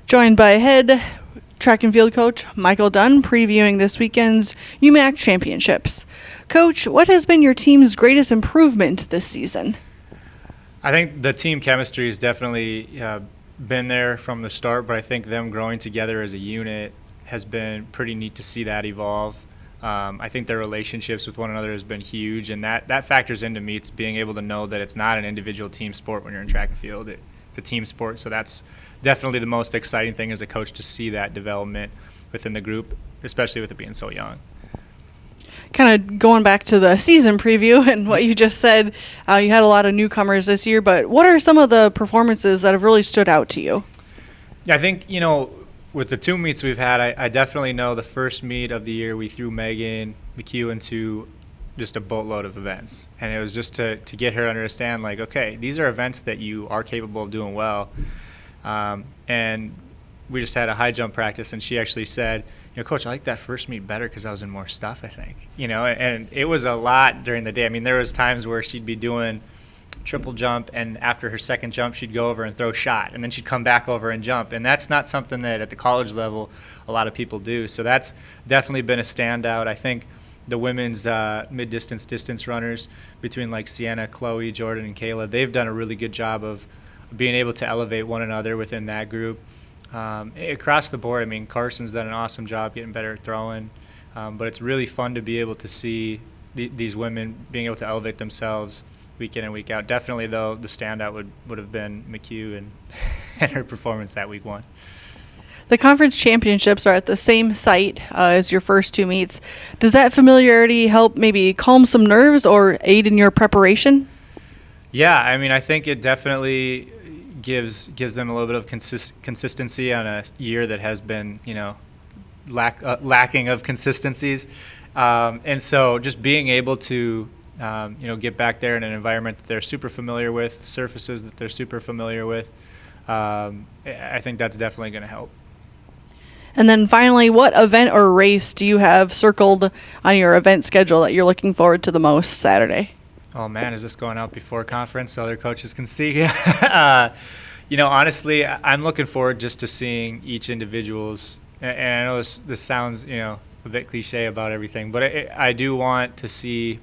Joined by head track and field coach Michael Dunn, previewing this weekend's UMAC Championships. Coach, what has been your team's greatest improvement this season? I think the team chemistry has definitely been there from the start, but I think them growing together as a unit has been pretty neat to see that evolve. I think their relationships with one another has been huge, and that factors into meets, being able to know that it's not an individual team sport when you're in track and field. It's a team sport, so that's definitely the most exciting thing as a coach, to see that development within the group, especially with it being so young. Kind of going back to the season preview and what you just said, you had a lot of newcomers this year, but what are some of the performances that have really stood out to you? I think, with the two meets we've had, I definitely know the first meet of the year we threw Megan McHugh into just a boatload of events. And it was just to get her to understand, like, okay, these are events that you are capable of doing well. And we just had a high jump practice, and she actually said, Coach, I like that first meet better because I was in more stuff, I think. And it was a lot during the day. I mean, there was times where she'd be doing triple jump, and after her second jump, she'd go over and throw shot, and then she'd come back over and jump. And that's not something that at the college level a lot of people do. So that's definitely been a standout. I think the women's mid-distance distance runners, between like Sienna, Chloe, Jordan, and Kayla, they've done a really good job of being able to elevate one another within that group. Across the board, I mean, Carson's done an awesome job getting better at throwing, but it's really fun to be able to see these women being able to elevate themselves week in and week out. Definitely, though, the standout would have been McHugh and her performance that week one. The conference championships are at the same site as your first two meets. Does that familiarity help maybe calm some nerves or aid in your preparation? Yeah, I mean, I think it definitely gives them a little bit of consistency on a year that has been, lacking of consistencies. And so just being able to, get back there in an environment that they're super familiar with, surfaces that they're super familiar with, I think that's definitely going to help. And then finally, what event or race do you have circled on your event schedule that you're looking forward to the most Saturday? Oh, man, is this going out before conference so other coaches can see? Honestly, I'm looking forward just to seeing each individual's, and I know this sounds, a bit cliche about everything, but I do want to see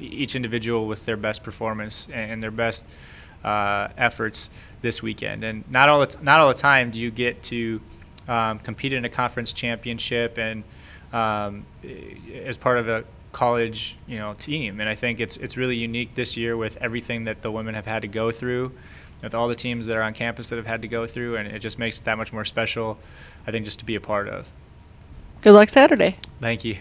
each individual with their best performance and their best efforts this weekend. And not all the time do you get to compete in a conference championship and as part of a college team. And I think it's really unique this year with everything that the women have had to go through, with all the teams that are on campus that have had to go through, and it just makes it that much more special, I think, just to be a part of. Good luck Saturday. Thank you.